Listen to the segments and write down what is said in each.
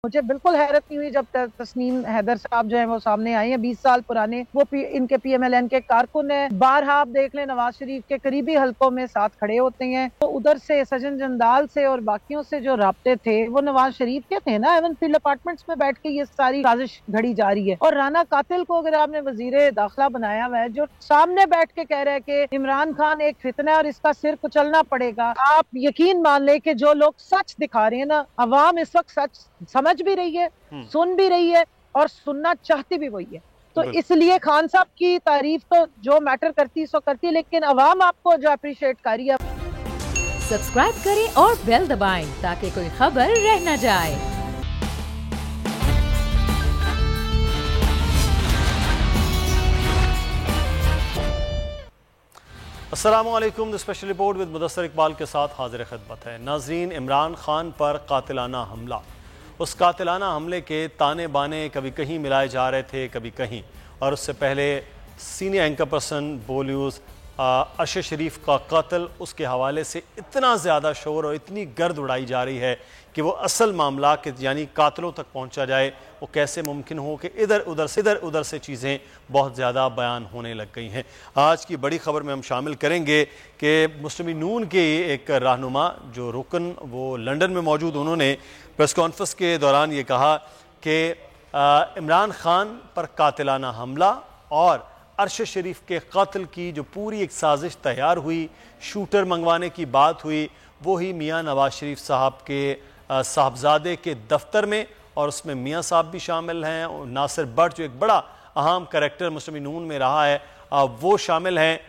मुझे बिल्कुल हैरत नहीं हुई जब तस्नीम हैदर साहब जो है वो सामने आए हैं। 20 साल पुराने वो इनके पीएमएलएन के कारकुन है। बारहा आप देख लें नवाज शरीफ के करीबी हलकों में साथ खड़े होते हैं। तो उधर से सजन जंदाल से और बाकियों से जो राब्ते थे वो नवाज शरीफ के थे ना। एवन फील्ड अपार्टमेंट्स में बैठ के ये सारी साजिश घड़ी जा रही है। और राना कातिल को अगर आपने वजीर दाखिला बनाया हुआ है, जो सामने बैठ के कह रहा है कि इमरान खान एक फितना है और इसका सिर कुचलना पड़ेगा, आप यकीन मान ले कि जो लोग सच दिखा रहे हैं ना, अवाम इस वक्त सच समझ भी रही है, सुन भी रही है और सुनना चाहती भी वही है। तो इसलिए खान साहब की तारीफ तो जो मैटर करती सो करती है, लेकिन अवाम आपको जो अप्रिशिएट कर रही है। सब्सक्राइब करें और बेल दबाएं ताकि कोई खबर रह न जाए। अस्सलामुअलैकुम। The special report with Mudassar Iqbal के साथ हाजिर खिदमत है। नाजरीन, इमरान खान पर कातिलाना हमला, उस कातिलाना हमले के ताने बाने कभी कहीं मिलाए जा रहे थे, कभी कहीं। और उससे पहले सीनियर एंकर पर्सन बोल्यूज अरशद शरीफ का कत्ल, उसके हवाले से इतना ज़्यादा शोर और इतनी गर्द उड़ाई जा रही है कि वो असल मामला के यानी कातलों तक पहुंचा जाए, वो कैसे मुमकिन हो कि इधर उधर से चीज़ें बहुत ज़्यादा बयान होने लग गई हैं। आज की बड़ी ख़बर में हम शामिल करेंगे कि मुस्लिम नून के एक रहनुमा जो रुकन वो लंदन में मौजूद, उन्होंने प्रेस कॉन्फ्रेंस के दौरान ये कहा कि इमरान खान पर कातिलाना हमला और अरशद शरीफ के कत्ल की जो पूरी एक साजिश तैयार हुई, शूटर मंगवाने की बात हुई, वो ही मियाँ नवाज शरीफ साहब के साहबजादे के दफ्तर में, और उसमें मियाँ साहब भी शामिल हैं और नासिर भट्ट जो एक बड़ा अहम करैक्टर मुस्लिम नून में रहा है वो शामिल हैं।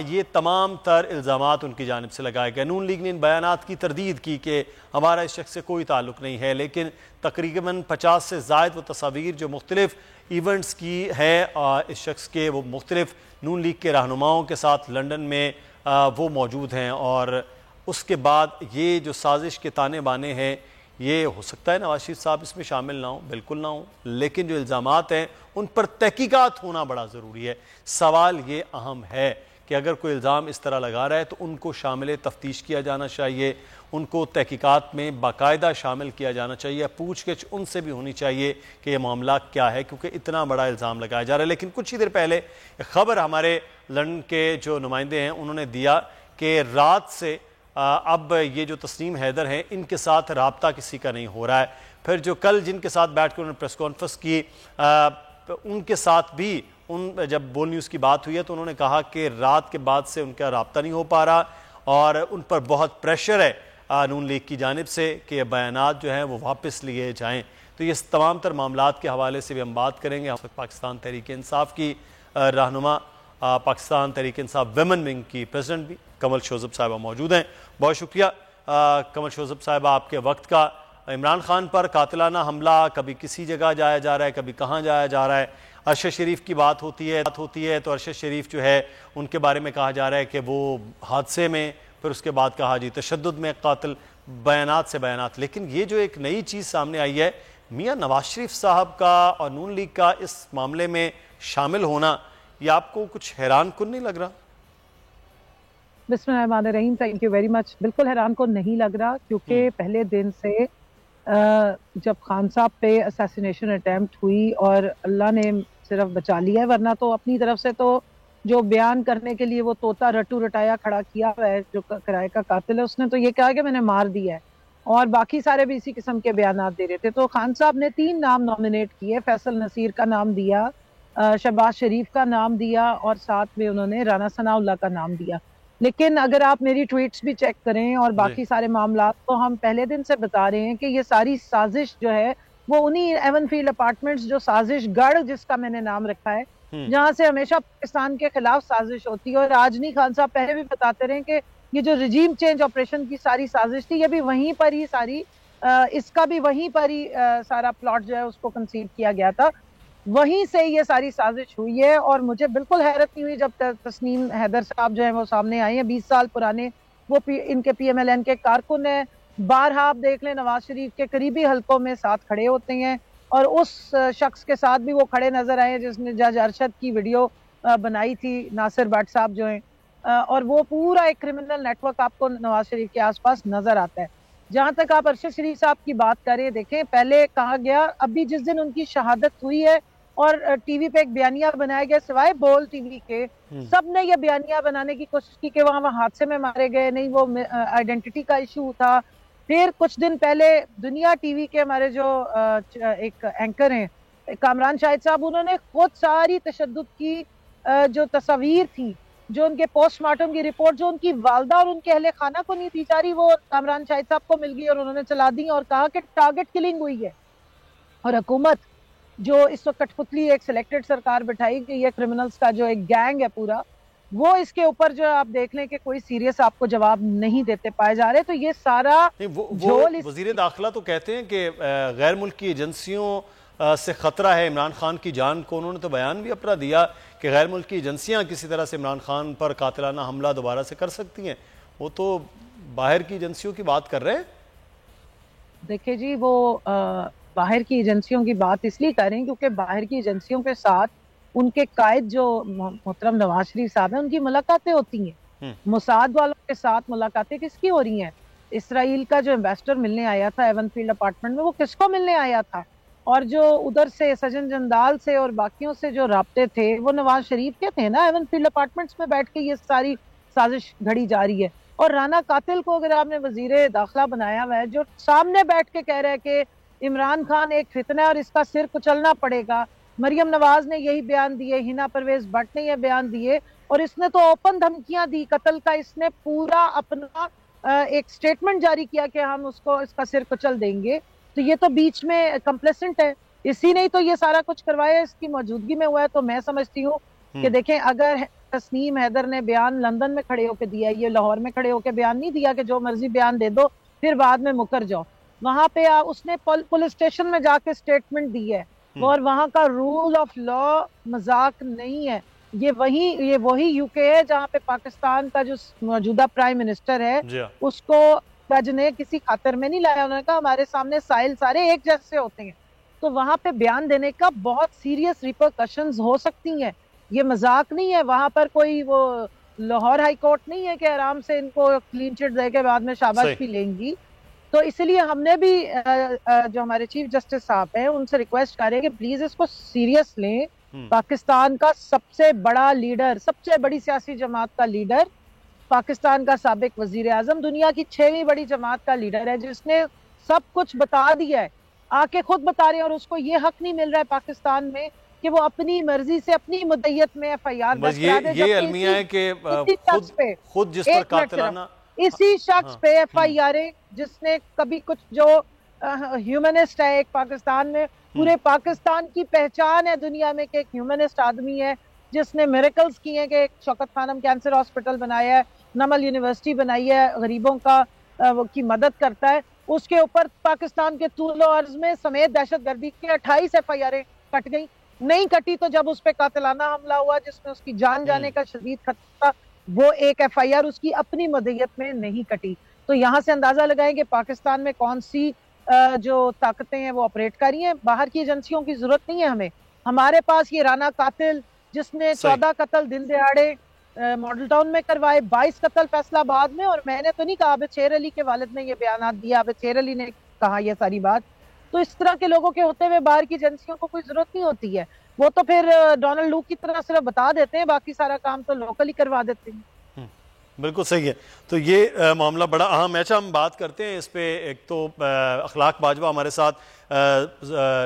ये तमाम तर इल्ज़ामात उनकी जानिब से लगाए गए। नून लीग ने इन बयानात की तरदीद की कि हमारा इस शख्स से कोई ताल्लुक़ नहीं है, लेकिन तकरीबन 50 से ज़ायद वो तस्वीर जो मुख्तलिफ इवेंट्स की है इस शख्स के, वो मुख्तलिफ नून लीग के रहनुमाओं के साथ लंदन में वो मौजूद हैं। और उसके बाद ये जो साजिश के ताने बाने हैं, ये हो सकता है नवाज शरीफ साहब इसमें शामिल ना हो, बिल्कुल ना हो, लेकिन जो इल्ज़ामात हैं उन पर तहकीकात होना बड़ा ज़रूरी है। सवाल ये अहम है कि अगर कोई इल्ज़ाम इस तरह लगा रहा है तो उनको शामिल तफ्तीश किया जाना चाहिए, उनको तहकीकात में बाकायदा शामिल किया जाना चाहिए, पूछ गिछ उनसे भी होनी चाहिए कि यह मामला क्या है, क्योंकि इतना बड़ा इल्ज़ाम लगाया जा रहा है। लेकिन कुछ ही देर पहले खबर हमारे लंदन के जो नुमाइंदे हैं उन्होंने दिया कि रात से अब ये जो तस्नीम हैदर हैं इनके साथ रब्ता किसी का नहीं हो रहा है। फिर जो कल जिनके साथ बैठ कर उन्होंने प्रेस कॉन्फ्रेंस की उनके साथ भी जब बोल न्यूज़ की बात हुई है तो उन्होंने कहा कि रात के बाद से उनका रब्ता नहीं हो पा रहा और उन पर बहुत प्रेशर है नून लीग की जानिब से कि ये बयानात जो हैं वो वापस लिए जाएँ। तो ये तमाम तर मामलात के हवाले से भी हम बात करेंगे। पाकिस्तान तहरीक इंसाफ की रहनुमा, पाकिस्तान तहरीक इंसाफ वुमेन विंग की प्रेसिडेंट भी कमल शोज़ब साहिबा मौजूद हैं। बहुत शुक्रिया कमल शोज़ब साहिबा आपके वक्त का। इमरान खान पर कातिलाना हमला, कभी किसी जगह जाया जा रहा है, कभी कहाँ जाया जा रहा है। अरशद शरीफ की बात होती है तो अरशद शरीफ जो है उनके बारे में कहा जा रहा है कि वो हादसे में, फिर उसके बाद कहा जी तशद्दुद में कातिल, बयानात से बयानात। लेकिन ये जो एक नई चीज़ सामने आई है, मियाँ नवाज शरीफ साहब का और नून लीग का इस मामले में शामिल होना, ये आपको कुछ हैरान कुन नहीं लग रहा? बिस्मिल्लाहिर्रहमानिर्रहीम, थैंक यू वेरी मच। बिल्कुल हैरान को नहीं लग रहा, क्योंकि पहले दिन से जब खान साहब पे असैसिनेशन अटेम्प्ट हुई और अल्लाह ने सिर्फ बचा लिया है, वरना तो अपनी तरफ से तो जो बयान करने के लिए वो तोता रटू रटाया खड़ा किया हुआ है जो किराए का कातिल है, उसने तो ये कहा कि मैंने मार दिया है, और बाकी सारे भी इसी किस्म के बयानात दे रहे थे। तो खान साहब ने 3 नाम नॉमिनेट किए, फैसल नसीर का नाम दिया, शहबाज शरीफ का नाम दिया और साथ में उन्होंने राना सनाउल्लाह का नाम दिया। लेकिन अगर आप मेरी ट्वीट्स भी चेक करें और बाकी सारे मामला, तो हम पहले दिन से बता रहे हैं कि ये सारी साजिश जो है वो उन्हीं एवनफील्ड अपार्टमेंट्स, जो साजिश गढ़ जिसका मैंने नाम रखा है, जहां से हमेशा पाकिस्तान के खिलाफ साजिश होती है। और आज नहीं, खान साहब पहले भी बताते रहे कि ये जो रिजीम चेंज ऑपरेशन की सारी साजिश थी, ये भी वहीं पर ही सारी इसका भी वहीं पर ही सारा प्लॉट जो है उसको कंसीव किया गया था, वहीं से ये सारी साजिश हुई है। और मुझे बिल्कुल हैरत नहीं हुई जब तस्नीम हैदर साहब जो है वो सामने आए हैं। 20 साल पुराने वो इनके पीएमएलएन के कारकुन है। बारहा आप देख लें नवाज शरीफ के करीबी हलकों में साथ खड़े होते हैं, और उस शख्स के साथ भी वो खड़े नजर आए जिसने जज अरशद की वीडियो बनाई थी, नासिर भट्ट साहब जो हैं, और वो पूरा एक क्रिमिनल नेटवर्क आपको नवाज शरीफ के आसपास नजर आता है। जहां तक आप अरशद शरीफ साहब की बात करें, देखें पहले कहा गया, अभी जिस दिन उनकी शहादत हुई है और टीवी पे एक बयानिया बनाया गया, सिवाय बोल टीवी के सब ने ये बयानिया बनाने की कोशिश की कि वहां हादसे में मारे गए नहीं, वो आइडेंटिटी का इशू था। फिर कुछ दिन पहले दुनिया टीवी के हमारे जो एक एंकर हैं कामरान शाहिद साहब, उन्होंने खुद सारी तशद्दुद की जो तस्वीर थी, जो उनके पोस्टमार्टम की रिपोर्ट जो उनकी वालदा और उनके अहले खाना को नहीं दी जा रही, वो कामरान शाहिद साहब को मिल गई और उन्होंने चला दी और कहा कि टारगेट किलिंग हुई है। और हुकूमत जो इस वक्त कठपुतली एक सिलेक्टेड सरकार बिठाई गई है, क्रिमिनल्स का जो एक गैंग है पूरा, वो इसके ऊपर जो आप देख लें कि कोई सीरियस आपको जवाब नहीं देते पाए जा रहे। तो ये सारा वजीर दाखिला तो कहते हैं कि गैर मुल्की एजेंसियों से खतरा है इमरान खान की जान को। उन्होंने तो बयान भी अपना दिया कि गैर मुल्की एजेंसियां किसी तरह से इमरान खान पर कातिलाना हमला दोबारा से कर सकती हैं। वो तो बाहर की एजेंसियों की बात कर रहे हैं। देखिए जी, वो बाहर की एजेंसियों की बात इसलिए कर रहे हैं क्योंकि बाहर की एजेंसियों के साथ उनके कायद जो मोहतरम नवाज शरीफ साहब हैं, उनकी मुलाकातें होती हैं। मोसाद वालों के साथ मुलाकातें किसकी हो रही हैं? इसराइल का जो एम्बेसडर मिलने आया था एवन फील्ड अपार्टमेंट में, वो किसको मिलने आया था? और जो उधर से सजन जंदाल से और बाकियों से जो राब्ते थे वो नवाज शरीफ के थे ना। एवन फील्ड अपार्टमेंट्स में बैठ के ये सारी साजिश घड़ी जा रही है। और राना कातिल को अगर आपने वजीर दाखिला बनाया हुआ है, जो सामने बैठ के कह रहा है कि इमरान खान एक फितना है और इसका सिर कुचलना पड़ेगा। मरियम नवाज ने यही बयान दिए, हिना परवेज भट्ट ने यह बयान दिए, और इसने तो ओपन धमकियां दी कत्ल का। इसने पूरा अपना एक स्टेटमेंट जारी किया कि हम उसको इसका सिर कुचल देंगे। तो ये तो बीच में कंप्लेसेंट है, इसी ने तो ये सारा कुछ करवाया, इसकी मौजूदगी में हुआ है। तो मैं समझती हूँ कि देखें, अगर तस्नीम हैदर ने बयान लंदन में खड़े होकर दिया, ये लाहौर में खड़े होकर बयान नहीं दिया कि जो मर्जी बयान दे दो फिर बाद में मुकर जाओ। वहां पे उसने पुलिस स्टेशन में जाके स्टेटमेंट दी है, और वहां का रूल ऑफ लॉ मजाक नहीं है। ये वही यूके है जहां पे पाकिस्तान का जो मौजूदा प्राइम मिनिस्टर है उसको जज ने किसी खातिर में नहीं लाया। उन्होंने कहा हमारे सामने साहिल सारे एक जैसे होते हैं। तो वहां पे बयान देने का बहुत सीरियस रिपरकशंस हो सकती हैं, ये मजाक नहीं है। वहां पर कोई वो लाहौर हाई कोर्ट नहीं है कि आराम से इनको क्लीन चिट दे के बाद में शाबाशी लेंगी। तो इसलिए हमने भी जो हमारे चीफ जस्टिस साहब हैं उनसे रिक्वेस्ट करें कि प्लीज इसको सीरियस लें। पाकिस्तान का सबसे बड़ा लीडर, सबसे बड़ी सियासी जमात का लीडर, पाकिस्तान का साबिक वजीर आजम, दुनिया की 6वीं बड़ी जमात का लीडर है, जिसने सब कुछ बता दिया है, आके खुद बता रहे हैं। और उसको ये हक नहीं मिल रहा है पाकिस्तान में कि वो अपनी मर्जी से अपनी मुद्दत में FIR दर्ज करा दे। ये अलमिया है कि खुद जिस पर कातिलाना इसी शख्स पे FIR, जिसने कभी कुछ, जो ह्यूमनिस्ट है एक पाकिस्तान में, पूरे पाकिस्तान की पहचान है दुनिया में कि एक ह्यूमनिस्ट आदमी है, जिसने मिरेकल्स किए हैं कि एक शौकत खानम कैंसर हॉस्पिटल बनाया है, नमल यूनिवर्सिटी बनाई है, गरीबों का की मदद करता है। उसके ऊपर पाकिस्तान के तूलो अर्ज में समेत दहशतगर्दी के 28 FIR कट गई। नहीं कटी तो जब उस पर कातिलाना हमला हुआ जिसमें उसकी जान जाने का शदीद खतरा था, वो एक FIR उसकी अपनी मदयत में नहीं कटी। तो यहाँ से अंदाजा लगाएं कि पाकिस्तान में कौन सी जो ताकतें हैं वो ऑपरेट कर रही हैं। बाहर की एजेंसियों की जरूरत नहीं है हमें। हमारे पास ये राना कातिल जिसने 14 कत्ल दिन दिहाड़े मॉडल टाउन में करवाए, 22 कत्ल फैसलाबाद में, और मैंने तो नहीं कहा, आबिद शेर अली के वालिद ने ये बयान दिया, आबिद शेर अली ने कहा ये सारी बात। तो इस तरह के लोगों के होते हुए बाहर की एजेंसियों को कोई जरूरत नहीं होती है। वो तो फिर डोनाल्ड लू की तरह सिर्फ बता देते हैं, बाकी सारा काम तो लोकल ही करवा देते हैं। बिल्कुल सही है। तो ये मामला बड़ा अहम है। अच्छा, हम बात करते हैं इस पे। एक तो अखलाक बाजवा हमारे साथ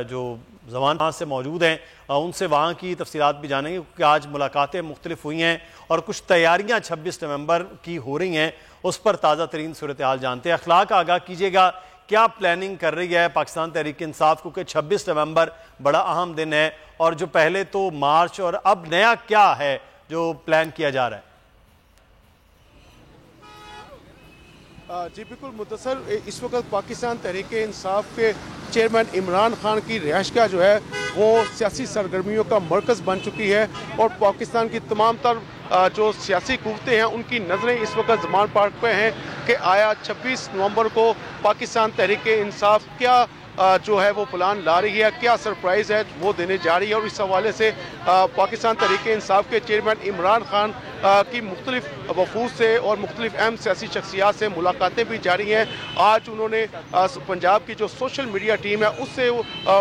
जो जमान से मौजूद हैं, उनसे वहाँ की तफसीलात भी जानेंगे, क्योंकि आज मुलाकातें मुख्तलिफ हुई हैं और कुछ तैयारियाँ 26 नवंबर की हो रही हैं, उस पर ताज़ा तरीन सूरत हाल जानते हैं। अखलाक आगाह कीजिएगा, क्या प्लानिंग कर रही है पाकिस्तान तहरीक इंसाफ, क्योंकि 26 नवंबर बड़ा अहम दिन है, और जो पहले तो मार्च, और अब नया क्या है जो प्लान किया जा रहा है? जी बिल्कुल मुदस्सर, इस वक्त पाकिस्तान तहरीक इंसाफ के चेयरमैन इमरान खान की रिहाइशगाह जो है वो सियासी सरगर्मियों का मरकज़ बन चुकी है, और पाकिस्तान की तमाम तर जो सियासी कुव्वतें हैं उनकी नज़रें इस वक्त जमान पार्क पे हैं कि आया 26 नवंबर को पाकिस्तान तहरीक इंसाफ क्या जो है वो प्लान ला रही है, क्या सरप्राइज़ है वो देने जा रही है। और इस हवाले से पाकिस्तान तहरीक इंसाफ के चेयरमैन इमरान खान की मुख्तलिफ वफूद से और मुख्तलिफ अहम सियासी शख्सियात से मुलाकातें भी जारी हैं। आज उन्होंने पंजाब की जो सोशल मीडिया टीम है उससे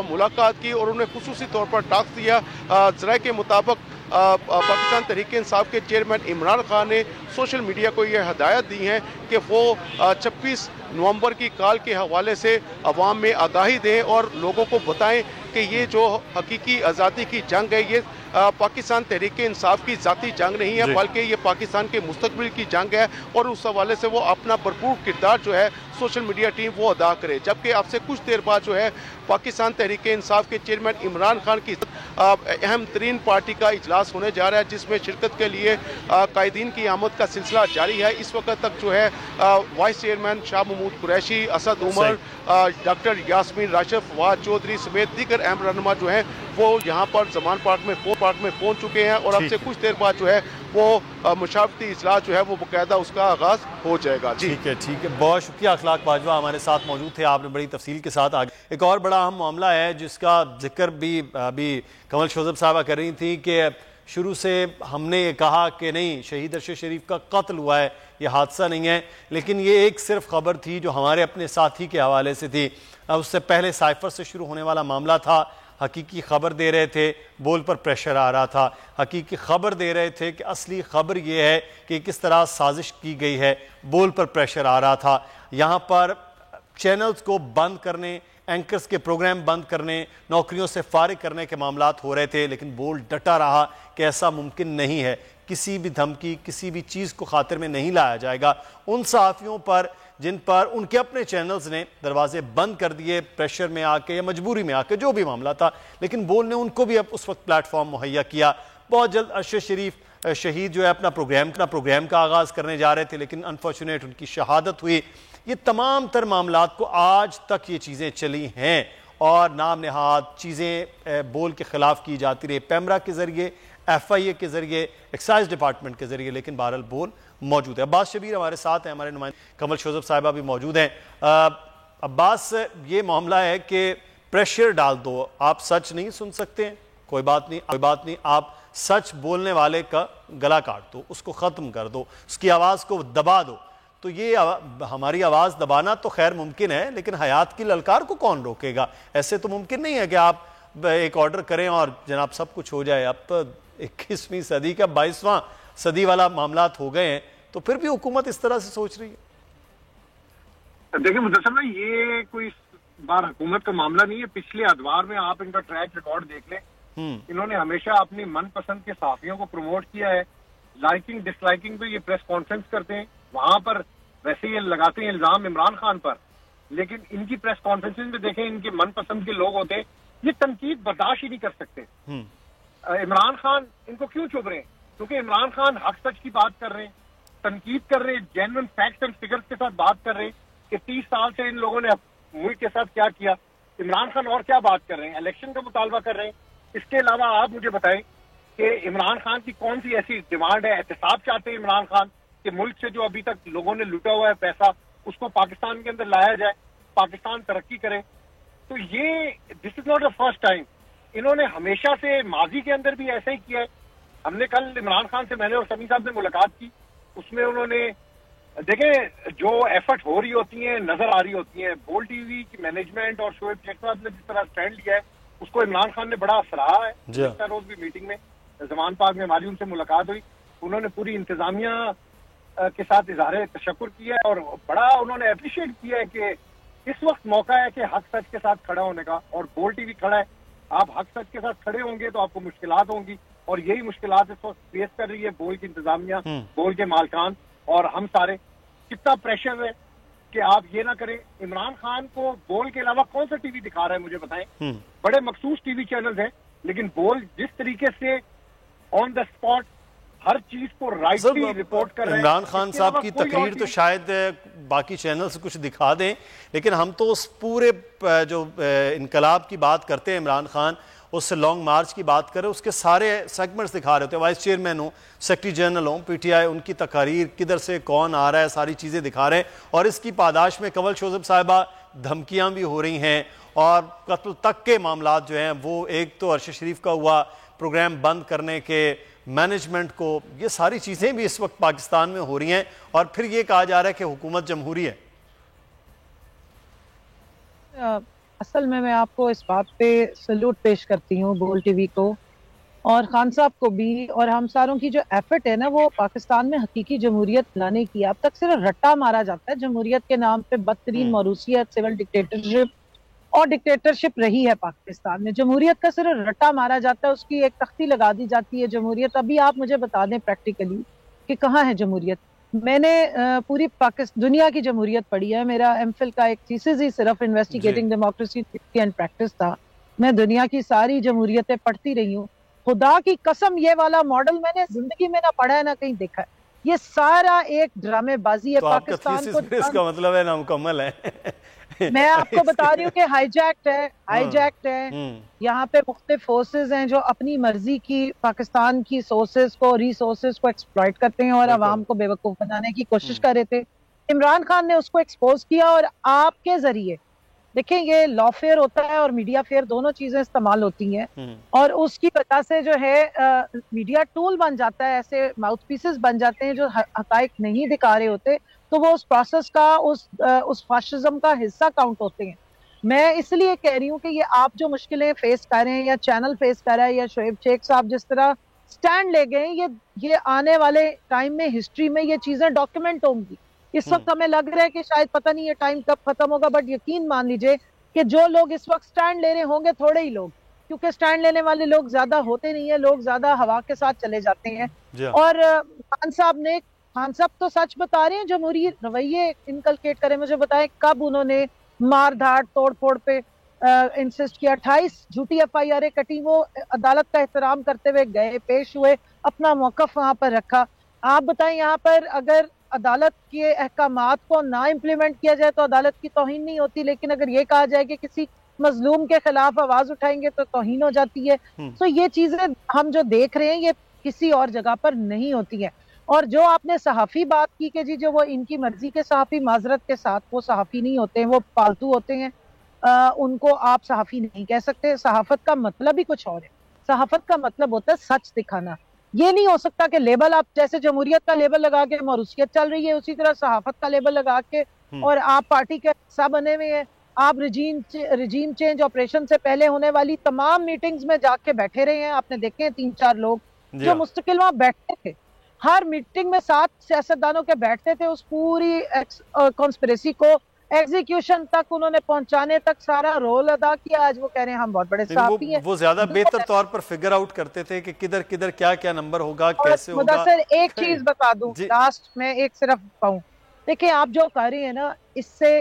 मुलाकात की और उन्हें खुसूसी तौर पर टास्क दिया। ज़राए के मुताबिक पाकिस्तान तहरीक इंसाफ के चेयरमैन इमरान खान ने सोशल मीडिया को यह हदायत दी है कि वो 26 नवंबर की कॉल के हवाले से अवाम में आगाही दें और लोगों को बताएं कि ये जो हकीकी आज़ादी की जंग है ये पाकिस्तान तहरीक इंसाफ की ज़ाती जंग नहीं है, बल्कि ये पाकिस्तान के मुस्तकबिल की जंग है। और उस हवाले से वो अपना भरपूर किरदार जो है सोशल मीडिया टीम वो अदा करे। जबकि अब से कुछ देर बाद जो है पाकिस्तान तहरीक इंसाफ के चेयरमैन इमरान खान की अहम तरीन पार्टी का इजलास होने जा रहा है, जिसमें शिरकत के लिए कायदीन की आमद का सिलसिला जारी है। इस वक्त तक जो है vice chairman Shah Mahmood Qureshi, Asad Umar, doctor Yasmin Rashid, Fawad Chaudhry समेत दीगर अहम रहनुमा जो हैं वो यहाँ पर जमान पार्क में पहुँच चुके हैं। और अब से कुछ देर बाद जो है वो मुशावरती इजलास जो है वो बाकायदा उसका आगाज हो जाएगा। जी ठीक है, बहुत शुक्रिया। अखलाक बाजवा हमारे साथ मौजूद थे, आपने बड़ी तफसील के साथ आगे। एक और बड़ा अहम मामला है जिसका जिक्र भी अभी कमल शोजब साहबा कर रही थी कि शुरू से हमने ये कहा कि नहीं, शहीद अरशद शरीफ का कत्ल हुआ है, ये हादसा नहीं है, लेकिन ये एक सिर्फ खबर थी जो हमारे अपने साथी के हवाले से थी। उससे पहले साइफर से शुरू होने वाला मामला था। हकीकी खबर दे रहे थे, बोल पर प्रेशर आ रहा था। हकीकी खबर दे रहे थे कि असली खबर ये है कि किस तरह साजिश की गई है, बोल पर प्रेशर आ रहा था। यहाँ पर चैनल्स को बंद करने, एंकर्स के प्रोग्राम बंद करने, नौकरियों से फारिग करने के मामलात हो रहे थे, लेकिन बोल डटा रहा कि ऐसा मुमकिन नहीं है, किसी भी धमकी, किसी भी चीज़ को खातिर में नहीं लाया जाएगा। उन सहाफ़ियों पर जिन पर उनके अपने चैनल्स ने दरवाजे बंद कर दिए, प्रेशर में आके या मजबूरी में आके, जो भी मामला था, लेकिन बोल ने उनको भी अब उस वक्त प्लेटफॉर्म मुहैया किया। बहुत जल्द अरशद शरीफ शहीद जो है अपना प्रोग्राम का आगाज़ करने जा रहे थे, लेकिन अनफॉर्चुनेट उनकी शहादत हुई। ये तमाम तर मामलात को आज तक ये चीज़ें चली हैं और नाम नहाद चीज़ें बोल के ख़िलाफ़ की जाती रही, पैमरा के ज़रिए, FIA के ज़रिए, एक्साइज डिपार्टमेंट के ज़रिए, लेकिन बहरहाल बोल मौजूद है। अब्बास शबीर हमारे साथ हैं, हमारे नुमाइंदे कमल शोजब साहिबा भी मौजूद हैं। अब्बास, ये मामला है कि प्रेशर डाल दो, आप सच नहीं सुन सकते, कोई बात नहीं, आप सच बोलने वाले का गला काट दो, उसको ख़त्म कर दो, उसकी आवाज़ को दबा दो। तो ये हमारी आवाज़ दबाना तो खैर मुमकिन है, लेकिन हयात की ललकार को कौन रोकेगा? ऐसे तो मुमकिन नहीं है कि आप एक ऑर्डर करें और जनाब सब कुछ हो जाए। अब तो 21वीं सदी का 22वां सदी वाला मामलात हो गए हैं, तो फिर भी हुकूमत इस तरह से सोच रही है। देखिए मुदस्सिर भाई, ये कोई बार हुकूमत का मामला नहीं है। पिछले अदवार में आप इनका ट्रैक रिकॉर्ड देख लें, इन्होंने हमेशा अपनी मनपसंद के सहाफियों को प्रमोट किया है। लाइकिंग डिसलाइकिंग पे ये प्रेस कॉन्फ्रेंस करते हैं, वहां पर वैसे ये लगाते हैं इल्जाम इमरान खान पर, लेकिन इनकी प्रेस कॉन्फ्रेंसेज में देखें, इनके मनपसंद के लोग होते हैं, ये तनकीद बर्दाश्त ही नहीं कर सकते। इमरान खान इनको क्यों चुभ रहे हैं? क्योंकि इमरान खान हक सच की बात कर रहे हैं, तनकीद कर रहे हैं, जेन्युइन फैक्ट्स एंड फिगर्स के साथ बात कर रहे हैं कि 30 साल से इन लोगों ने मुल्क के साथ क्या किया। इमरान खान और क्या बात कर रहे हैं? इलेक्शन का मुतालबा कर रहे हैं। इसके अलावा आप मुझे बताएं कि इमरान खान की कौन सी ऐसी डिमांड है? एहतसाब चाहते हैं इमरान खान कि मुल्क से जो अभी तक लोगों ने लूटा हुआ है पैसा, उसको पाकिस्तान के अंदर लाया जाए, पाकिस्तान तरक्की करे। तो ये this is not the first time, इन्होंने हमेशा से माजी के अंदर भी ऐसा ही किया है। हमने कल इमरान खान से, मैंने और समी साहब ने मुलाकात की, उसमें उन्होंने देखें जो एफर्ट हो रही होती हैं, नजर आ रही होती हैं। बोल टीवी की मैनेजमेंट और शोएब शेखवाद ने जिस तरह स्टैंड लिया है, उसको इमरान खान ने बड़ा सराहा है। रोज भी मीटिंग में जमान पार्क में हमारी उनसे मुलाकात हुई, उन्होंने पूरी इंतजामिया के साथ इजहार तशक्कुर किया है और बड़ा उन्होंने अप्रिशिएट किया है कि इस वक्त मौका है कि हक सच के साथ खड़ा होने का, और बोल टीवी खड़ा है। आप हक सच के साथ खड़े होंगे तो आपको मुश्किलात होंगी, और यही मुश्किलात इस वक्त फेस कर रही है बोल की इंतजामिया, बोल के मालकान और हम सारे। कितना प्रेशर है कि आप ये ना करें। इमरान खान को बोल के अलावा कौन सा टीवी दिखा रहा है मुझे बताएं? बड़े मखसूस टीवी चैनल हैं, लेकिन बोल जिस तरीके से ऑन द स्पॉट हर चीज को राइटली रिपोर्ट कर रहे हैं। इमरान खान साहब की तकरीर तो शायद बाकी चैनल से कुछ दिखा दें, लेकिन हम तो उस पूरे जो इनकलाब की बात करते हैं, इमरान खान उससे लॉन्ग मार्च की बात करें, उसके सारे सेगमेंट्स दिखा रहे थे। वाइस चेयरमैन हो, सेक्रेटरी जनरल हो, PTI, उनकी तकारीर, किधर से कौन आ रहा है, सारी चीज़ें दिखा रहे हैं। और इसकी पादाश में कमल शोजब साहिबा धमकियां भी हो रही हैं और कत्ल तक के मामला जो हैं वो, एक तो अरशद शरीफ का हुआ प्रोग्राम बंद करने के, मैनेजमेंट को, ये सारी चीज़ें भी इस वक्त पाकिस्तान में हो रही हैं और फिर ये कहा जा रहा है कि हुकूमत जमहूरी है। असल में मैं आपको इस बात पे सल्यूट पेश करती हूँ बोल टीवी को और खान साहब को भी, और हम सारों की जो एफर्ट है ना वो पाकिस्तान में हकीकी जमहूरियत लाने की। अब तक सिर्फ रट्टा मारा जाता है जमहूरियत के नाम पे, बदतरीन मौरूसियत, सिविल डिक्टेटरशिप और डिक्टेटरशिप रही है पाकिस्तान में। जमहूरियत का सिर्फ रट्टा मारा जाता है, उसकी एक तख्ती लगा दी जाती है जमहूरियत। अभी आप मुझे बता दें प्रैक्टिकली कि कहाँ है जमहूरियत। मैंने पूरी पाकिस्तान दुनिया की जमहूरियत पढ़ी है। मेरा एमफिल का एक थीसिस ही सिर्फ इन्वेस्टिगेटिंग डेमोक्रेसी एंड प्रैक्टिस था। मैं दुनिया की सारी जमहूरियतें पढ़ती रही हूँ। खुदा की कसम ये वाला मॉडल मैंने जिंदगी में ना पढ़ा है ना कहीं देखा है। ये सारा एक ड्रामेबाजी है। तो पाकिस्तान को, इसका मतलब है नामुकम्मल है। मैं आपको बता रही हूँ कि हाईजैक्ट है। यहाँ पे मुख्तलिफ फोर्सेस हैं जो अपनी मर्जी की पाकिस्तान की सोर्सेस को, रिसोर्सेस को एक्सप्लॉइट करते हैं और अवाम को बेवकूफ बनाने की कोशिश कर रहे थे। इमरान खान ने उसको एक्सपोज किया और आपके जरिए देखें, ये लॉफेयर होता है और मीडिया फेयर, दोनों चीजें इस्तेमाल होती हैं और उसकी वजह से जो है मीडिया टूल बन जाता है, ऐसे माउथ पीसेस बन जाते हैं जो हकाइक नहीं दिखा रहे होते, तो वो उस प्रोसेस का, उस फाशिज्म का हिस्सा काउंट होते हैं। मैं इसलिए कह रही हूँ कि ये आप जो मुश्किलें फेस कर रहे हैं या चैनल फेस कर रहा है या शोएब शेख साहब जिस तरह स्टैंड ले गए, ये आने वाले टाइम में हिस्ट्री में ये चीजें डॉक्यूमेंट होंगी। इस वक्त हमें लग रहा है कि शायद पता नहीं ये टाइम कब खत्म होगा, बट यकीन मान लीजिए कि जो लोग इस वक्त स्टैंड ले रहे होंगे थोड़े ही लोग, क्योंकि स्टैंड लेने वाले लोग ज्यादा होते नहीं है, लोग ज्यादा हवा के साथ चले जाते हैं। और खान साहब तो सच बता रहे हैं, जमहूरी रवैये इनकलकेट करें। मुझे बताएं कब उन्होंने मार धाड़ तोड़ फोड़ पे इंसिस्ट किया। 28 झूठी FIR कटी, वो अदालत का एहतराम करते हुए गए, पेश हुए, अपना मौकफ वहां पर रखा। आप बताएं यहाँ पर अगर अदालत के अहकामात को ना इम्प्लीमेंट किया जाए तो अदालत की तौहीन नहीं होती, लेकिन अगर ये कहा जाए कि किसी मजलूम के खिलाफ आवाज उठाएंगे तो तौहीन हो जाती है। तो ये चीजें हम जो देख रहे हैं ये किसी और जगह पर नहीं होती है। और जो आपने सहाफी बात की कि जी जो वो इनकी मर्जी के सहाफी, माजरत के साथ वो सहाफी नहीं होते हैं, वो पालतू होते हैं, उनको आप सहाफी नहीं कह सकते। सहाफत का मतलब ही कुछ और है। सहाफत का मतलब होता है सच दिखाना। ये नहीं हो सकता कि लेबल आप जैसे जमहूरियत का लेबल लगा के मौरूसियत चल रही है, उसी तरह सहाफत का लेबल लगा के और आप पार्टी के हिस्सा बने हुए हैं। आप रिजीम चेंज ऑपरेशन से पहले होने वाली तमाम मीटिंग्स में जाके बैठे रहे हैं। आपने देखे हैं 3-4 लोग जो मुस्तकिल वहां बैठते थे, हर मीटिंग में 7 सियासतदानों के बैठते थे, उस पूरी कॉन्स्पिरेसी को एग्जीक्यूशन तक उन्होंने पहुंचाने तक सारा रोल अदा किया। आज वो कह रहे हैं हम बहुत बड़े साफी हैं। वो ज्यादा बेहतर तौर पर फिगर आउट करते थे कि किधर किधर क्या क्या नंबर होगा, कैसे होगा। सर एक चीज बता दूं लास्ट में, एक सिर्फ कहूं, देखिए आप जो कर रही है ना, इससे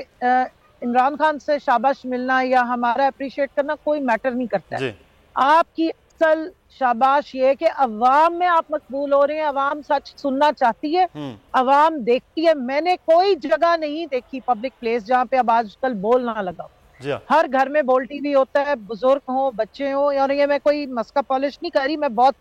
इमरान खान से शाबाश मिलना या हमारा अप्रिशिएट करना कोई मैटर नहीं करता है। आपकी असल शाबाश ये है कि अवाम में आप मकबूल हो रहे हैं, अवाम सच सुनना चाहती है, अवाम देखती है। मैंने कोई जगह नहीं देखी पब्लिक प्लेस जहाँ पे अब आजकल बोल ना लगा। हर घर में बोल टीवी होता है, बुजुर्ग हो, बच्चे हो, और ये मैं कोई मस्का पॉलिश नहीं कर रही, मैं बहुत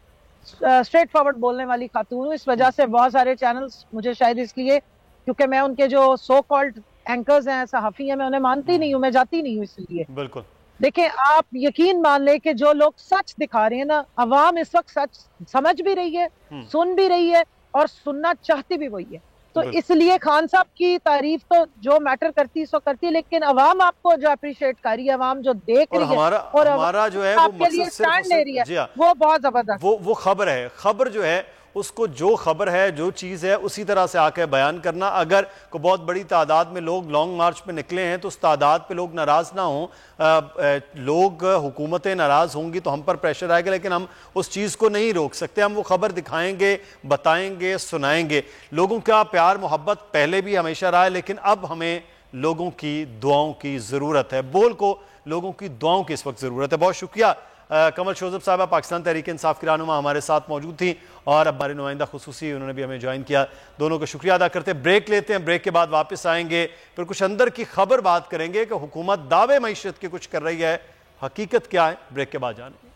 स्ट्रेट फॉरवर्ड बोलने वाली खातून हूँ। इस वजह से बहुत सारे चैनल्स मुझे शायद इसलिए, क्योंकि मैं उनके जो सो कॉल्ड एंकर्स हैं, सहाफी हैं, मैं उन्हें मानती नहीं हूँ, मैं जाती नहीं हूँ इसलिए। बिल्कुल देखिए आप यकीन मान ले कि जो लोग सच दिखा रहे हैं ना, अवाम इस वक्त सच समझ भी रही है, सुन भी रही है और सुनना चाहती भी वही है। तो इसलिए खान साहब की तारीफ तो जो मैटर करती है सो करती है, लेकिन अवाम आपको जो अप्रिशिएट कर रही है, अवाम जो देख रही है और हमारा जो है वो मकसद स्टैंड ले रही है, वो बहुत जबरदस्त। वो खबर है, खबर जो है उसको जो खबर है, जो चीज़ है, उसी तरह से आके बयान करना। अगर को बहुत बड़ी तादाद में लोग लॉन्ग मार्च पे निकले हैं तो उस तादाद पे लोग नाराज़ ना हों, लोग हुकूमतें नाराज़ होंगी तो हम पर प्रेशर आएगा, लेकिन हम उस चीज़ को नहीं रोक सकते। हम वो खबर दिखाएंगे, बताएंगे, सुनाएंगे। लोगों का प्यार मोहब्बत पहले भी हमेशा रहा है, लेकिन अब हमें लोगों की दुआओं की ज़रूरत है। बोल को लोगों की दुआओं की इस वक्त ज़रूरत है। बहुत शुक्रिया कमल शोजब साहबा, पाकिस्तान तहरीक इंसाफ की रहनुमा हमारे साथ मौजूद थी, और अब हमारे नुमाइंदा खुसूसी उन्होंने भी हमें ज्वाइन किया। दोनों का शुक्रिया अदा करते ब्रेक लेते हैं। ब्रेक के बाद वापस आएंगे, फिर कुछ अंदर की खबर बात करेंगे कि हुकूमत दावे मईशत के कुछ कर रही है, हकीकत क्या है, ब्रेक के बाद जानेंगे।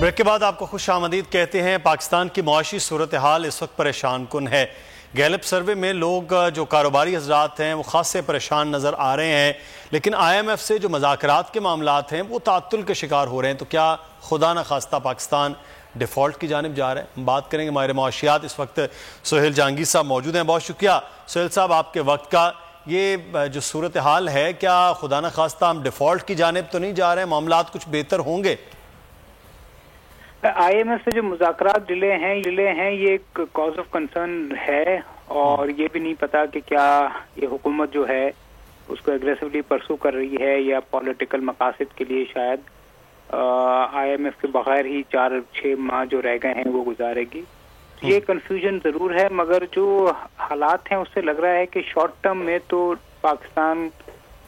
ब्रेक के बाद आपको खुश आमदीद कहते हैं। पाकिस्तान की मुआशी सूरत हाल इस वक्त परेशान कुन है। गैलप सर्वे में लोग जो कारोबारी हजरात हैं वो खासे परेशान नज़र आ रहे हैं, लेकिन IMF से जो मज़ाकरात के मामलात हैं वो तात्तुल के शिकार हो रहे हैं। तो क्या खुदा न खास्ता पाकिस्तान डिफ़ॉल्ट की जानिब जा रहा है? हम बात करेंगे माहिर माशियात, इस वक्त सोहेल जहांगीर साहब मौजूद हैं। बहुत शुक्रिया सोहेल साहब आपके वक्त का। ये जो सूरत हाल है, क्या खुदा न खास्ता हम डिफ़ॉल्ट की जानिब तो नहीं जा रहे हैं? मामलात कुछ बेहतर होंगे? IMF से जो मुज़ाकरात डिले हैं ये एक कॉज ऑफ कंसर्न है, और ये भी नहीं पता कि क्या ये हुकूमत जो है उसको एग्रेसिवली परसू कर रही है या पॉलिटिकल मकासद के लिए शायद IMF के बगैर ही 4-6 माह जो रह गए हैं वो गुजारेगी। ये कंफ्यूजन जरूर है, मगर जो हालात हैं उससे लग रहा है कि शॉर्ट टर्म में तो पाकिस्तान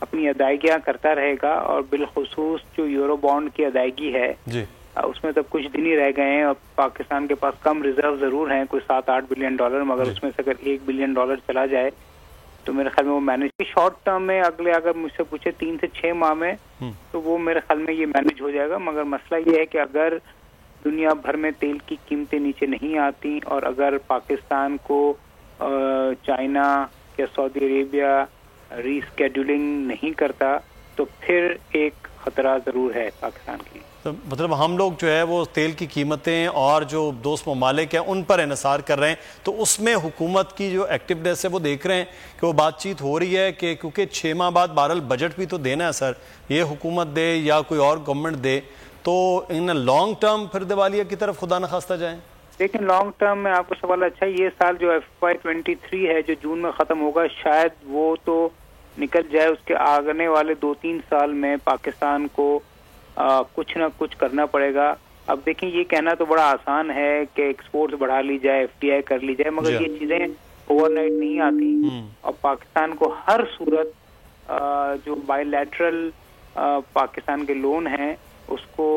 अपनी अदायगियां करता रहेगा, और बिलखुसूस जो यूरो बॉन्ड की अदायगी है जी, उसमें तब कुछ दिन ही रह गए हैं, और पाकिस्तान के पास कम रिजर्व जरूर हैं, कोई 7-8 बिलियन डॉलर, मगर उसमें से अगर 1 बिलियन डॉलर चला जाए तो मेरे ख्याल में वो मैनेज शॉर्ट टर्म में अगर मुझसे पूछे 3 से 6 माह में तो वो मेरे ख्याल में ये मैनेज हो जाएगा। मगर मसला ये है कि अगर दुनिया भर में तेल की कीमतें नीचे नहीं आती, और अगर पाकिस्तान को चाइना या सऊदी अरेबिया रीस्केड्यूलिंग नहीं करता तो फिर एक खतरा जरूर है पाकिस्तान की। तो मतलब हम लोग जो है वो तेल की कीमतें और जो दोस्त ममालिक हैं उन पर इन्हिसार कर रहे हैं, तो उसमें हुकूमत की जो एक्टिवनेस है वो देख रहे हैं कि वो बातचीत हो रही है कि क्योंकि 6 माह बाद बहरहाल बजट भी तो देना है सर, ये हुकूमत दे या कोई और गवर्नमेंट दे, तो इन लॉन्ग टर्म फिर दिवालिया की तरफ खुदा न खास्ता जाए। लेकिन लॉन्ग टर्म में आपको सवाल अच्छा, ये साल जो FY23 है जो जून में खत्म होगा, शायद वो तो निकल जाए, उसके आने वाले 2-3 साल में पाकिस्तान को कुछ ना कुछ करना पड़ेगा। अब देखिए, ये कहना तो बड़ा आसान है कि एक्सपोर्ट्स बढ़ा ली जाए, FDI कर ली जाए, मगर ये चीजें ओवरनाइट नहीं आती, और पाकिस्तान को हर सूरत जो बायलैटरल पाकिस्तान के लोन हैं उसको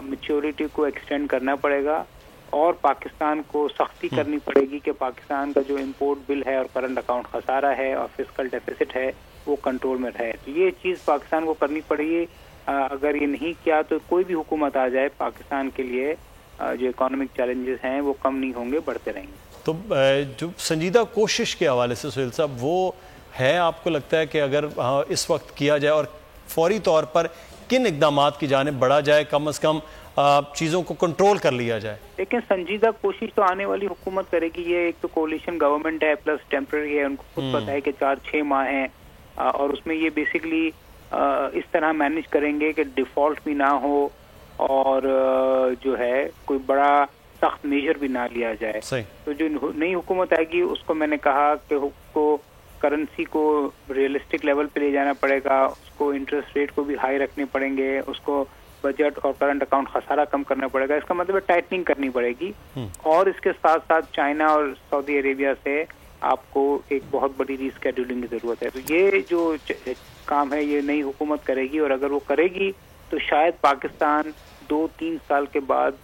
मैच्योरिटी को एक्सटेंड करना पड़ेगा, और पाकिस्तान को सख्ती करनी पड़ेगी कि पाकिस्तान का जो इंपोर्ट बिल है और करंट अकाउंट खसारा है और फिस्कल डेफिसिट है वो कंट्रोल में रहे। तो ये चीज़ पाकिस्तान को करनी पड़ेगी। अगर ये नहीं किया तो कोई भी हुकूमत आ जाए, पाकिस्तान के लिए जो इकोनॉमिक चैलेंजेस हैं वो कम नहीं होंगे, बढ़ते रहेंगे। तो जो संजीदा कोशिश के हवाले से सोहेल साहब वो है, आपको लगता है कि अगर इस वक्त किया जाए और फौरी तौर पर किन इकदामात की जानिब बढ़ा जाए, कम अज़ कम चीज़ों को कंट्रोल कर लिया जाए? लेकिन संजीदा कोशिश तो आने वाली हुकूमत करेगी। ये एक तो कोलिशन गवर्नमेंट है प्लस टेम्पररी है, उनको खुद पता है कि 4-6 माह हैं, और उसमें ये बेसिकली इस तरह मैनेज करेंगे कि डिफॉल्ट भी ना हो और जो है कोई बड़ा सख्त मेजर भी ना लिया जाए। तो जो नई हुकूमत आएगी उसको मैंने कहा कि उसको करेंसी को रियलिस्टिक लेवल पे ले जाना पड़ेगा, उसको इंटरेस्ट रेट को भी हाई रखने पड़ेंगे, उसको बजट और करंट अकाउंट खसारा कम करना पड़ेगा। इसका मतलब टाइटनिंग करनी पड़ेगी, और इसके साथ साथ चाइना और सऊदी अरेबिया से आपको एक बहुत बड़ी रीस्केड्यूलिंग की जरूरत है। तो ये जो काम है ये नई हुकूमत करेगी, और अगर वो करेगी तो शायद पाकिस्तान 2-3 साल के बाद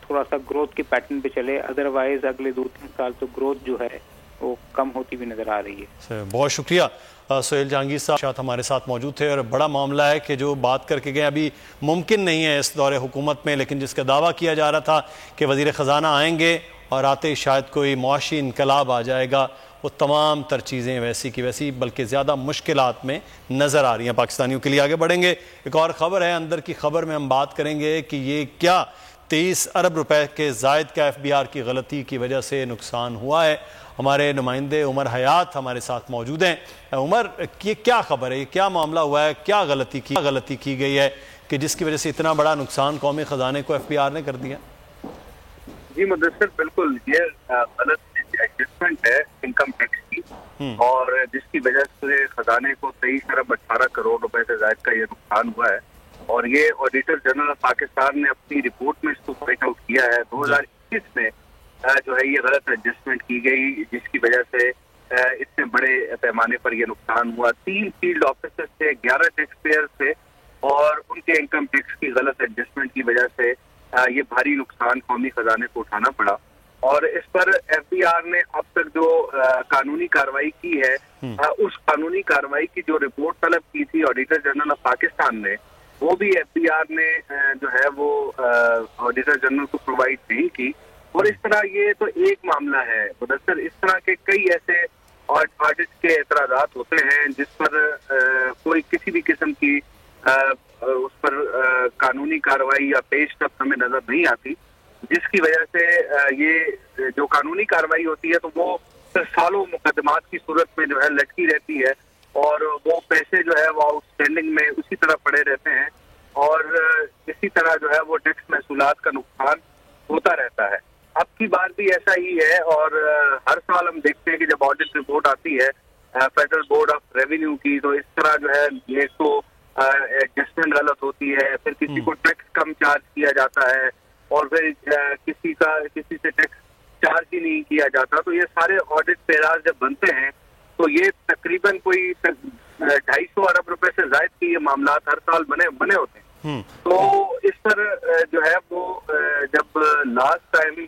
थोड़ा सा ग्रोथ के पैटर्न पे चले, अदरवाइज अगले 2-3 साल तो ग्रोथ जो है वो कम होती भी नजर आ रही है। बहुत शुक्रिया सोहेल जहांगीर साहब हमारे साथ मौजूद थे, और बड़ा मामला है कि जो बात करके गए अभी मुमकिन नहीं है इस दौरे हुकूमत में, लेकिन जिसका दावा किया जा रहा था कि वज़ीर ख़जाना आएंगे और आते ही शायद कोई मुआशी इनकलाब आ जाएगा, वो तमाम तर चीज़ें वैसी की वैसी बल्कि ज़्यादा मुश्किलात में नज़र आ रही हैं पाकिस्तानियों के लिए। आगे बढ़ेंगे, एक और ख़बर है, अंदर की खबर में हम बात करेंगे कि ये क्या 23 अरब रुपए के ज़ायद का FBR की गलती की वजह से नुकसान हुआ है। हमारे नुमाइंदे उमर हयात हमारे साथ मौजूद हैं। उमर, ये क्या खबर है, ये क्या मामला हुआ है, क्या गलती की गई है कि जिसकी वजह से इतना बड़ा नुकसान कौमी ख़जाने को FBR ने कर दिया? जी मुदस्सिर, बिल्कुल ये गलत एडजस्टमेंट है इनकम टैक्स की, और जिसकी वजह से खजाने को 23 अरब 18 करोड़ रुपए से ज्यादा का ये नुकसान हुआ है, और ये ऑडिटर जनरल पाकिस्तान ने अपनी रिपोर्ट में इसको पॉइंट आउट किया है। 2021 में जो है ये गलत एडजस्टमेंट की गई, जिसकी वजह से इतने बड़े पैमाने पर यह नुकसान हुआ। 3 फील्ड ऑफिसर्स थे, 11 टैक्स पेयर थे, और उनके इनकम टैक्स की गलत एडजस्टमेंट की वजह से ये भारी नुकसान कौमी खजाने को उठाना पड़ा। और इस पर FBR ने अब तक जो कानूनी कार्रवाई की है, उस कानूनी कार्रवाई की जो रिपोर्ट तलब की थी ऑडिटर जनरल ऑफ पाकिस्तान ने, वो भी FBR ने जो है वो ऑडिटर जनरल को प्रोवाइड नहीं की। और इस तरह ये तो एक मामला है मुदस्सिर, इस तरह के कई ऐसे ऑडिट के एतराजात होते हैं जिस पर कोई किसी भी किस्म की उस पर कानूनी कार्रवाई या पेशरफ हमें नजर नहीं आती, जिसकी वजह से ये जो कानूनी कार्रवाई होती है तो वो सालों मुकदमात की सूरत में जो है लटकी रहती है और वो पैसे जो है वो आउटस्टैंडिंग में उसी तरह पड़े रहते हैं और इसी तरह जो है वो टैक्स महसूलात का नुकसान होता रहता है। अब की बार भी ऐसा ही है और हर साल हम देखते हैं कि जब ऑडिट रिपोर्ट आती है फेडरल बोर्ड ऑफ रेवेन्यू की, तो इस तरह जो है एक तो एडजस्टमेंट गलत होती है, फिर किसी को टैक्स कम चार्ज किया जाता है और फिर किसी से टैक्स चार्ज ही नहीं किया जाता। तो ये सारे ऑडिट पेराज जब बनते हैं तो ये तकरीबन कोई 250 अरब रुपए से ज्यादा के ये मामला हर साल बने होते हैं। तो इस पर जो है वो जब लास्ट टाइम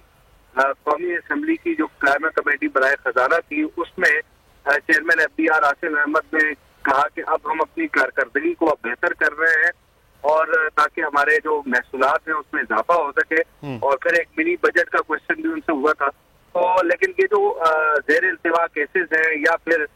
कौमी असेंबली की जो कायमा कमेटी बराए खजाना थी उसमें चेयरमैन FBR आसिफ अहमद ने कहा कि अब हम अपनी कारकर्दगी को अब बेहतर कर रहे हैं और ताकि हमारे जो महसूलात हैं उसमें इजाफा हो सके, और फिर एक मिनी बजट का क्वेश्चन भी उनसे हुआ था। तो लेकिन ये जो ज़ेर इल्तिवा केसेस हैं या फिर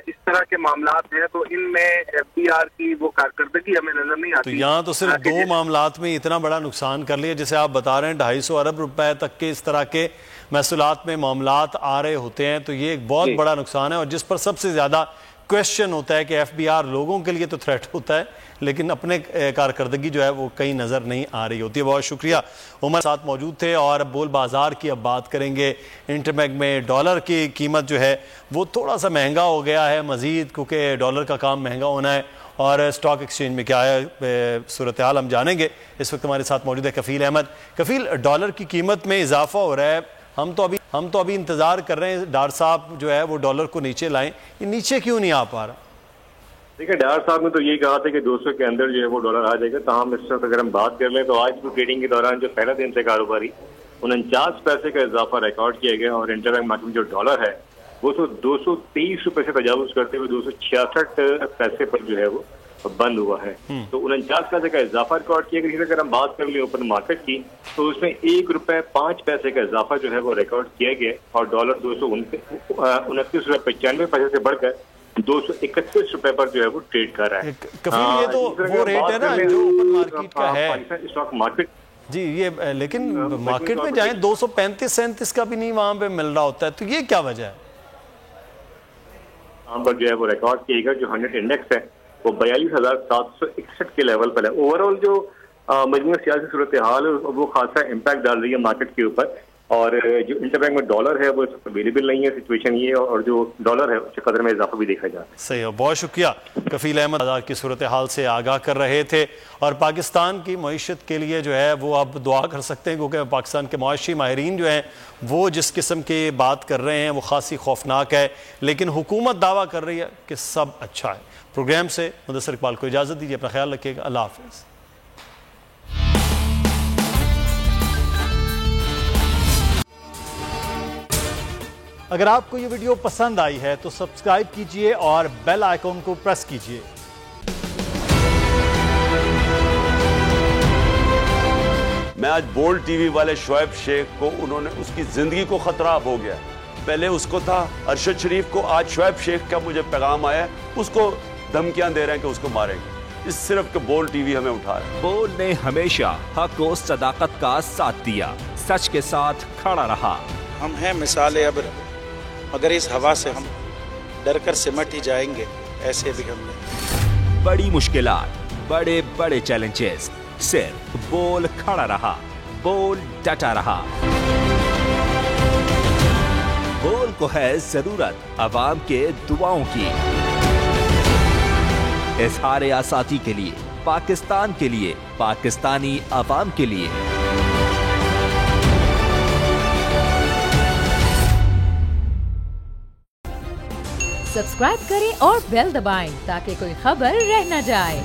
इस तरह के मामलात हैं तो इनमें FBR की वो कारकर्दगी हमें नजर नहीं आती। तो यहाँ तो सिर्फ 2 मामलात में इतना बड़ा नुकसान कर लिया, जैसे आप बता रहे हैं 250 अरब रुपए तक के इस तरह के महसूलात में मामलात आ रहे होते हैं, तो ये एक बहुत बड़ा नुकसान है और जिस पर सबसे ज्यादा क्वेश्चन होता है कि FBR लोगों के लिए तो थ्रेट होता है लेकिन अपने कारकर्दगी जो है वो कहीं नज़र नहीं आ रही होती है। बहुत शुक्रिया, उमर साथ मौजूद थे। और बोल बाजार की अब बात करेंगे। इंटरबैंक में डॉलर की कीमत जो है वो थोड़ा सा महंगा हो गया है मज़ीद, क्योंकि डॉलर का काम महंगा होना है और स्टॉक एक्सचेंज में क्या है सूरत हाल हम जानेंगे। इस वक्त हमारे साथ मौजूद है कफ़ील अहमद। कफ़ील, डॉलर की कीमत में इजाफा हो रहा है, हम तो अभी इंतज़ार कर रहे हैं डार साहब जो है वो डॉलर को नीचे लाएं, ये नीचे क्यों नहीं आ पा रहा? देखिए, डार साहब ने तो यही कहा था कि 200 के अंदर जो है वो डॉलर आ जाएगा। ताहम इस वक्त अगर हम बात कर लें तो आज की ट्रेडिंग के दौरान जो पहला दिन से कारोबारी 49 पैसे का इजाफा रिकॉर्ड किया गया और इंटरबैंक मार्केट में जो डॉलर है वो तो 223 रुपए से तजावुज करते हुए 266 पैसे पर जो है वो बंद हुआ है। तो 49 पैसे का इजाफा रिकॉर्ड किया गया। अगर हम बात कर ले ओपन मार्केट की तो उसमें 1 रुपए 5 पैसे का इजाफा जो है वो रिकॉर्ड किया गया और डॉलर 229 रुपए 95 पैसे से बढ़कर 231 रुपए पर जो है वो ट्रेड कर रहा है। कफील, ये तो वो रेट है ना जो ओपन मार्केट का है स्टॉक मार्केट जी, ये लेकिन मार्केट में जाए 235-37 का भी नहीं वहां पे मिल रहा होता है, तो ये क्या वजह है? वहां पर जो है वो रिकॉर्ड किएगा जो 100 इंडेक्स है वो 42,761 के लेवल पर है। ओवरऑल जो मजमूई सियासी सूरत हाल है वो खासा इम्पैक्ट डाल रही है मार्केट के ऊपर और जो इंटरबैंक में डॉलर है वो अवेलेबल नहीं है, सिचुएशन ये और जो डॉलर है उसके कदर में इजाफा भी देखा जा रहा है। सही है, बहुत शुक्रिया। कफील अहमद बाजार की सूरत हाल से आगाह कर रहे थे और पाकिस्तान की मईशत के लिए जो है वो अब दुआ कर सकते हैं, क्योंकि पाकिस्तान के मुआशी माहिरीन जो हैं वो जिस किस्म की बात कर रहे हैं वो खासी खौफनाक है, लेकिन हुकूमत दावा कर रही है कि सब अच्छा है। प्रोग्राम से मुदस्सिर इकबाल को इजाज़त दीजिए, अपना ख्याल रखिएगा, अल्लाह हाफ़िज़। अगर आपको ये वीडियो पसंद आई है तो सब्सक्राइब कीजिए और बेल आइकॉन को प्रेस कीजिए। मैं आज बोल्ड टीवी वाले शोएब शेख को, उन्होंने उसकी जिंदगी को खतरा हो गया, पहले उसको था अरशद शरीफ को, आज शोएब शेख का मुझे पैगाम आया, उसको धमकियां दे रहे हैं कि उसको मारेंगे। इस सिर्फ के बोल्ड टीवी हमें उठा रहा है। बोल्ड ने हमेशा हक और सदाकत का साथ दिया, सच के साथ खड़ा रहा। हम हैं मिसाल अब, अगर इस हवा से हम डर कर सिमट ही जाएंगे, ऐसे भी हम नहीं। बड़ी मुश्किलात, बड़े बड़े चैलेंजेस, सिर्फ बोल खड़ा रहा, बोल डटा रहा। बोल को है जरूरत अवाम के दुआओं की। इज़हार आसाती के लिए, पाकिस्तान के लिए, पाकिस्तानी अवाम के लिए। सब्सक्राइब करें और बेल दबाएं ताकि कोई खबर रह न जाए।